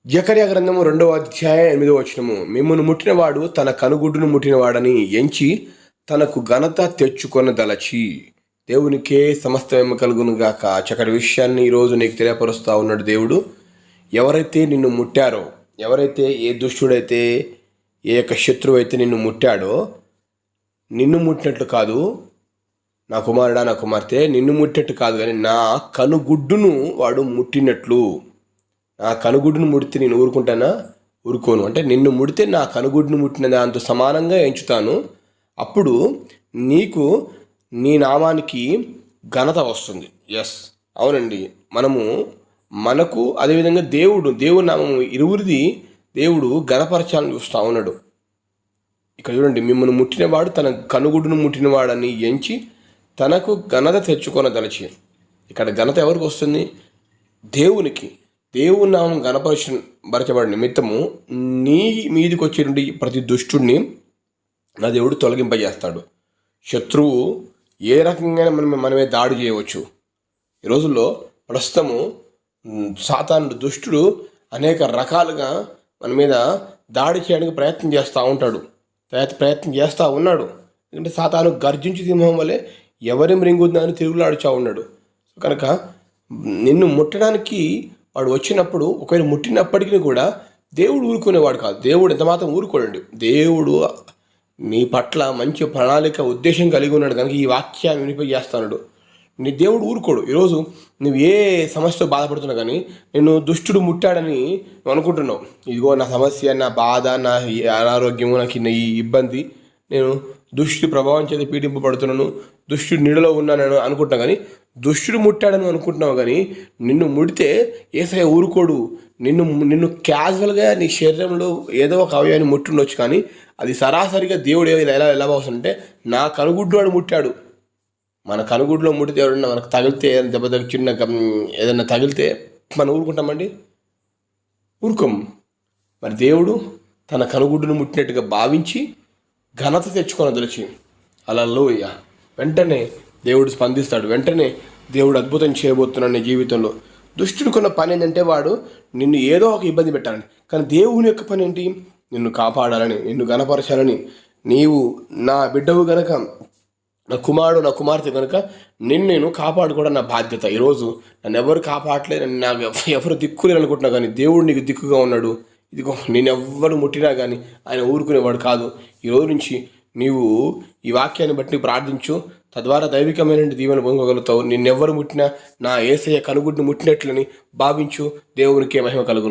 జకర్యా గ్రంథము 2వ అధ్యాయం 8వ వచనము. మిమ్మును ముట్టినవాడు తన కనుగుడ్డును ముట్టినవాడని ఎంచి తనకు ఘనత తెచ్చుకొనదలచి. దేవునికే సమస్తమేమ కలుగును గాక. చక్కటి విషయాన్ని ఈరోజు నీకు తెలియపరుస్తూ ఉన్నాడు దేవుడు. ఎవరైతే నిన్ను ముట్టారో, ఎవరైతే ఏ దుష్టుడైతే, ఏ యొక్క శత్రువు అయితే నిన్ను ముట్టాడో, నిన్ను ముట్టినట్లు కాదు నా కుమారుడా, నా కుమార్తె, నిన్ను ముట్టినట్టు కాదు, కానీ నా కనుగుడ్డును వాడు ముట్టినట్లు. నా కనుగుడ్డును ముడితే నేను ఊరుకుంటానా? ఊరుకోను. అంటే నిన్ను ముడితే నా కనుగుడ్డును ముట్టిన దాంతో సమానంగా ఎంచుతాను. అప్పుడు నీకు, నీ నామానికి ఘనత వస్తుంది. ఎస్, అవునండి. మనకు అదేవిధంగా దేవుడి నామము ఇరువురిది దేవుడు ఘనపరచాలని చూస్తూ ఉన్నాడు. ఇక్కడ చూడండి, మిమ్మల్ని ముట్టినవాడు తన కనుగుడ్డును ముట్టినవాడని ఎంచి తనకు ఘనత తెచ్చుకొనదలచి. ఇక్కడ ఘనత ఎవరికి వస్తుంది? దేవునికి. దేవుని నామం ఘనపరచబడి నిమిత్తము నీ మీదికి వచ్చేటువంటి ప్రతి దుష్టుడిని నా దేవుడు తొలగింపజేస్తాడు. శత్రువు ఏ రకంగా మనమే దాడి చేయవచ్చు. ఈ రోజుల్లో ప్రస్తుతము సాతానుడు, దుష్టుడు అనేక రకాలుగా మన మీద దాడి చేయడానికి ప్రయత్నం చేస్తూ ఉన్నాడు. ఎందుకంటే సాతాను గర్జించి సింహం వలె ఎవరి మృంగుద్దని తిరుగులాడుచా ఉన్నాడు. కనుక నిన్ను ముట్టడానికి వాడు వచ్చినప్పుడు, ఒకవేళ ముట్టినప్పటికీ కూడా దేవుడు ఊరుకునేవాడు కాదు. దేవుడు ఎంత మాత్రం ఊరుకోడండి. దేవుడు నీ పట్ల మంచి ప్రణాళిక, ఉద్దేశం కలిగి ఉన్నాడు. కనుక ఈ వాక్యాన్ని వినిపించేస్తున్నాడు. నీ దేవుడు ఊరుకోడు. ఈరోజు నువ్వు ఏ సమస్యతో బాధపడుతున్నావు, కానీ నేను దుష్టుడు ముట్టాడని నువ్వు అనుకుంటున్నావు. ఇదిగో నా సమస్య, నా బాధ, నా అనారోగ్యము, నాకు ఈ ఇబ్బంది, నేను దుష్టుడి ప్రభావం చేత పీడింపబడుతున్నాను, దుష్టుడి నీడలో ఉన్నానని అనుకుంటున్నా. కానీ దుష్టుడు ముట్టాడని అనుకుంటున్నావు, కానీ నిన్ను ముడితే యేసయ్య ఊరుకోడు. నిన్ను క్యాజువల్గా నీ శరీరంలో ఏదో ఒక అవయవాన్ని ముట్టుండొచ్చు, కానీ అది సరాసరిగా దేవుడు ఎలా భావిస్తుంటే, నా కనుగుడ్డు వాడు ముట్టాడు. మన కనుగుడ్లో ముట్టితే ఎవరన్నా మనకు తగిలితే, చిన్న ఏదైనా తగిలితే మనం ఊరుకుంటామండి? ఊరుకోం. మరి దేవుడు తన కనుగుడ్డును ముట్టినట్టుగా భావించి ఘనత తెచ్చుకొనదలచి. హల్లెలూయా. వెంటనే దేవుడు స్పందిస్తాడు. వెంటనే దేవుడు అద్భుతం చేయబోతున్నాడు నీ జీవితంలో. దుష్టుడికున్న పని ఏంటంటే, వాడు నిన్ను ఏదో ఒక ఇబ్బంది పెట్టాలని. కానీ దేవుని యొక్క పని ఏంటి? నిన్ను కాపాడాలని, నిన్ను ఘనపరచాలని. నీవు నా బిడ్డవు గనక, నా కుమారుడు, నా కుమార్తె కనుక నేను కాపాడుకోవడం నా బాధ్యత. ఈరోజు నన్ను ఎవరు కాపాడలేదు, నాకు ఎవరు దిక్కులేరు అనుకుంటున్నా, కానీ దేవుడు నీకు దిక్కుగా ఉన్నాడు. ఇదిగో నేను ఎవ్వరు ముట్టినా కానీ ఆయన ఊరుకునేవాడు కాదు. ఈరోజు నుంచి నీవు ఈ వాక్యాన్ని బట్టి ప్రార్థించు. తద్వారా దైవికమైన దీవెన పొందగలుగుతావు. నిన్నెవ్వరు ముట్టినా నా యేసయ్య కనుగుడ్డును ముట్టినట్లని భావించు. దేవునికే మహిమ కలుగును.